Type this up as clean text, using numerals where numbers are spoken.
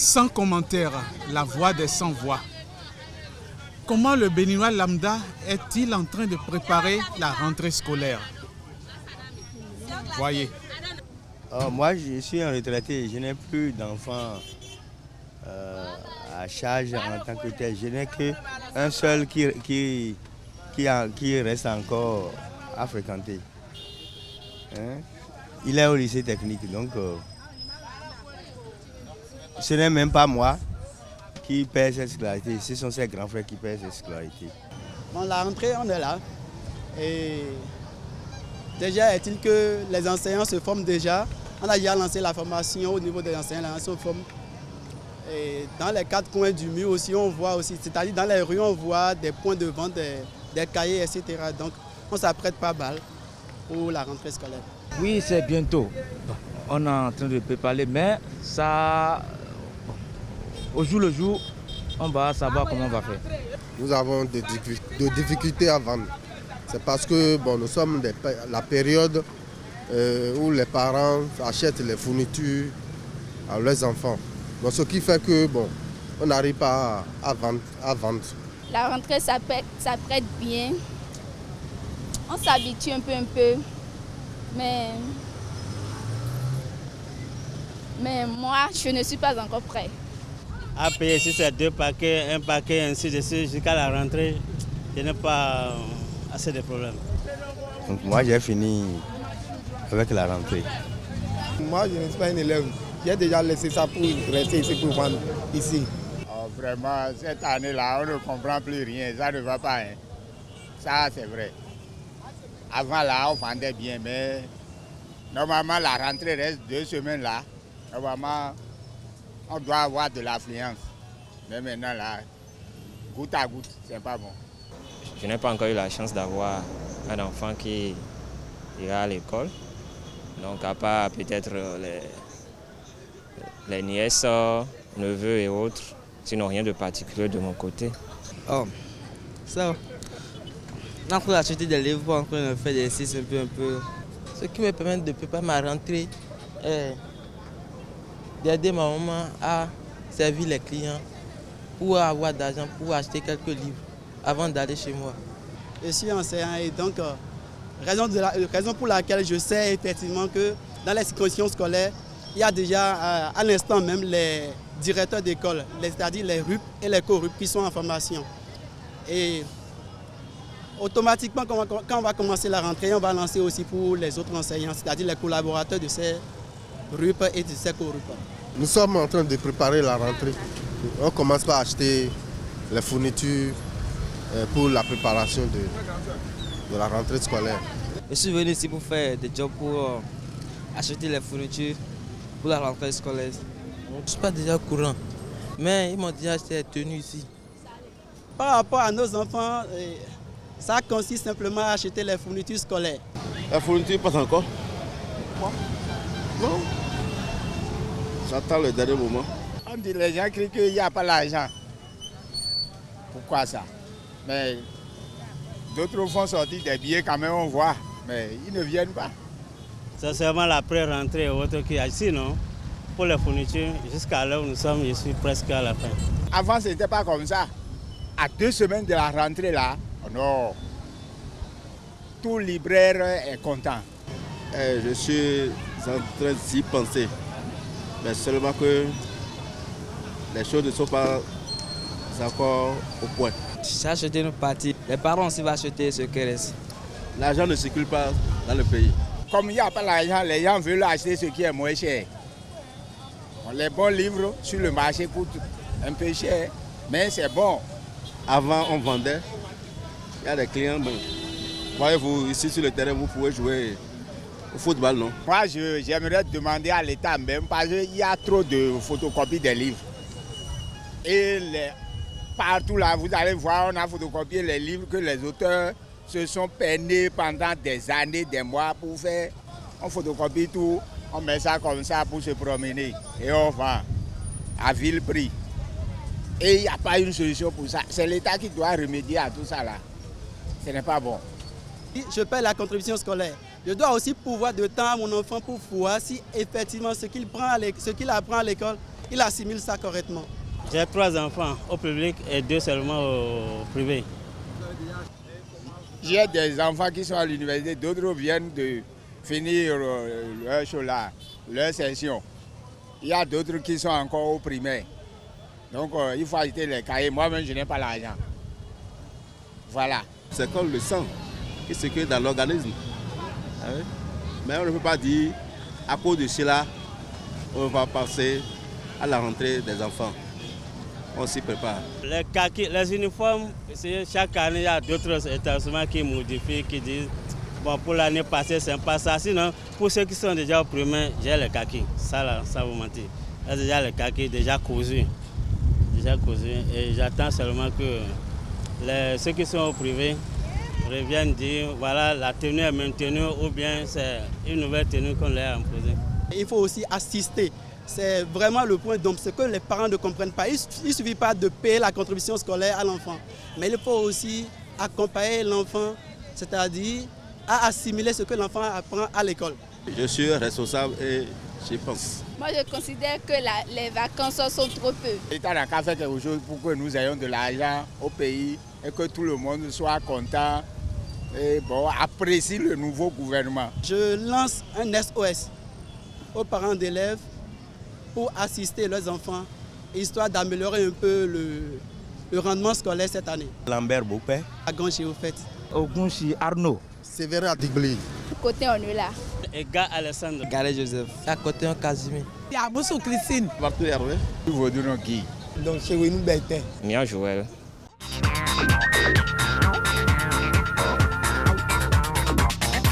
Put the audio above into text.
Sans commentaire, la voix des sans-voix. Comment le Béninois lambda est-il en train de préparer la rentrée scolaire? Voyez. Moi, je suis en retraité, je n'ai plus d'enfants à charge en tant que tel. Je n'ai qu'un seul qui reste encore à fréquenter. Hein? Il est au lycée technique, donc ce n'est même pas moi qui paie cette scolarité, ce sont ses grands frères qui paient cette scolarité. Bon, la rentrée, on est là. Et déjà, est-il que les enseignants se forment déjà? On a déjà lancé la formation au niveau des enseignants, on se forme. Et dans les quatre coins du mur aussi, on voit aussi, c'est-à-dire dans les rues, on voit des points de vente, des cahiers, etc. Donc, on s'apprête pas mal pour la rentrée scolaire. Oui, c'est bientôt. On est en train de préparer, mais ça, au jour le jour, on va savoir comment on va faire. Nous avons des difficultés à vendre. C'est parce que nous sommes la période où les parents achètent les fournitures à leurs enfants. Donc, ce qui fait que on n'arrive pas à vendre. La rentrée, ça prête bien. On s'habitue un peu. Mais moi, je ne suis pas encore prêt. À payer si c'est 2 paquets, 1 paquet, ainsi de suite, jusqu'à la rentrée, je n'ai pas assez de problèmes. Donc moi, j'ai fini avec la rentrée. Moi, je ne suis pas un élève. J'ai déjà laissé ça pour rester ici, pour vendre ici. Oh, vraiment, cette année-là, on ne comprend plus rien. Ça ne va pas. Hein. Ça, c'est vrai. Avant, là, on vendait bien, mais normalement, la rentrée reste 2 semaines là. Normalement, on doit avoir de l'affluence. Mais maintenant, là, goutte à goutte, c'est pas bon. Je n'ai pas encore eu la chance d'avoir un enfant qui ira à l'école. Donc, à part peut-être les nièces, neveux et autres, sinon rien de particulier de mon côté. Oh, ça va. On a encore acheté des livres pour encore faire des exercices un peu. Ce qui me permet de préparer ma rentrée est d'aider ma maman à servir les clients pour avoir d'argent, pour acheter quelques livres avant d'aller chez moi. Je suis enseignant et donc, raison pour laquelle je sais effectivement que dans les circonscriptions scolaires, il y a déjà à l'instant même les directeurs d'école, c'est-à-dire les RUP et les co-RUP qui sont en formation. Et automatiquement, quand on va commencer la rentrée, on va lancer aussi pour les autres enseignants, c'est-à-dire les collaborateurs de ces RUP et de ces co-RUP. Nous sommes en train de préparer la rentrée. On commence par acheter les fournitures pour la préparation de la rentrée scolaire. Je suis venu ici pour faire des jobs pour acheter les fournitures pour la rentrée scolaire. Je ne suis pas déjà au courant, mais ils m'ont déjà acheté les tenues ici. Par rapport à nos enfants, ça consiste simplement à acheter les fournitures scolaires. La fourniture passe encore? Non. J'attends le dernier moment. On dit les gens crient qu'il n'y a pas l'argent. Pourquoi ça? Mais d'autres font sortir des billets quand même, on voit. Mais ils ne viennent pas. C'est seulement la pré-rentrée et autres qui a ici, non? Pour les fournitures, jusqu'à l'heure où nous sommes, je suis presque à la fin. Avant, ce n'était pas comme ça. À 2 semaines de la rentrée, là, oh non. Tout libraire est content. Je suis en train d'y penser. Mais seulement que les choses ne sont pas encore au point. J'ai acheté une partie. Les parents aussi vont acheter ce qui reste. L'argent ne circule pas dans le pays. Comme il n'y a pas l'argent, les gens veulent acheter ce qui est moins cher. Les bons livres sur le marché coûtent un peu cher, mais c'est bon. Avant, on vendait. Il y a des clients. Voyez-vous, ici sur le terrain, vous pouvez jouer au football, non? Moi, j'aimerais demander à l'État même, parce qu'il y a trop de photocopies des livres. Et partout là, vous allez voir, on a photocopié les livres que les auteurs se sont peinés pendant des années, des mois pour faire. On photocopie tout, on met ça comme ça pour se promener et on vend à vil prix. Et il n'y a pas une solution pour ça. C'est l'État qui doit remédier à tout ça là. Ce n'est pas bon. Je paie la contribution scolaire. Je dois aussi pouvoir de temps à mon enfant pour voir si effectivement ce qu'il apprend à l'école il assimile ça correctement. J'ai 3 enfants au public et 2 seulement au privé. J'ai des enfants qui sont à l'université, d'autres viennent de finir leur session. Il y a d'autres qui sont encore au primaire. Donc il faut acheter les cahiers. Moi-même, je n'ai pas l'argent. Voilà. C'est comme le sang qui circule dans l'organisme. Mais on ne peut pas dire, à cause de cela, on va passer à la rentrée des enfants. On s'y prépare. Les kakis, les uniformes, chaque année, il y a d'autres établissements qui modifient, qui disent, bon, pour l'année passée, c'est pas ça. Sinon, pour ceux qui sont déjà au primaire, j'ai les kakis. Ça, là, ça vous mentir. J'ai déjà les kakis, déjà cousus. Et j'attends seulement que ceux qui sont au privé reviennent dire, voilà, la tenue est maintenue ou bien c'est une nouvelle tenue qu'on leur a imposée. Il faut aussi assister. C'est vraiment le point d'ombre, ce que les parents ne comprennent pas. Il ne suffit pas de payer la contribution scolaire à l'enfant, mais il faut aussi accompagner l'enfant, c'est-à-dire à assimiler ce que l'enfant apprend à l'école. Je suis responsable et j'y pense. Moi, je considère que les vacances sont trop peu. L'État n'a qu'à faire quelque chose pour que nous ayons de l'argent au pays et que tout le monde soit content et apprécie le nouveau gouvernement. Je lance un SOS aux parents d'élèves pour assister leurs enfants, histoire d'améliorer un peu le rendement scolaire cette année. Lambert Boupé. À Gonchi au fait. Ogunchi Arnaud. Sévérin Adigblé. Côté on est là. Et gars Alessandre. Garé Joseph. À côté on Casimir. Il y a Moussou Christine. Martou Hervé. Vous vous dites qui? Donc chez nous, Mia Joël.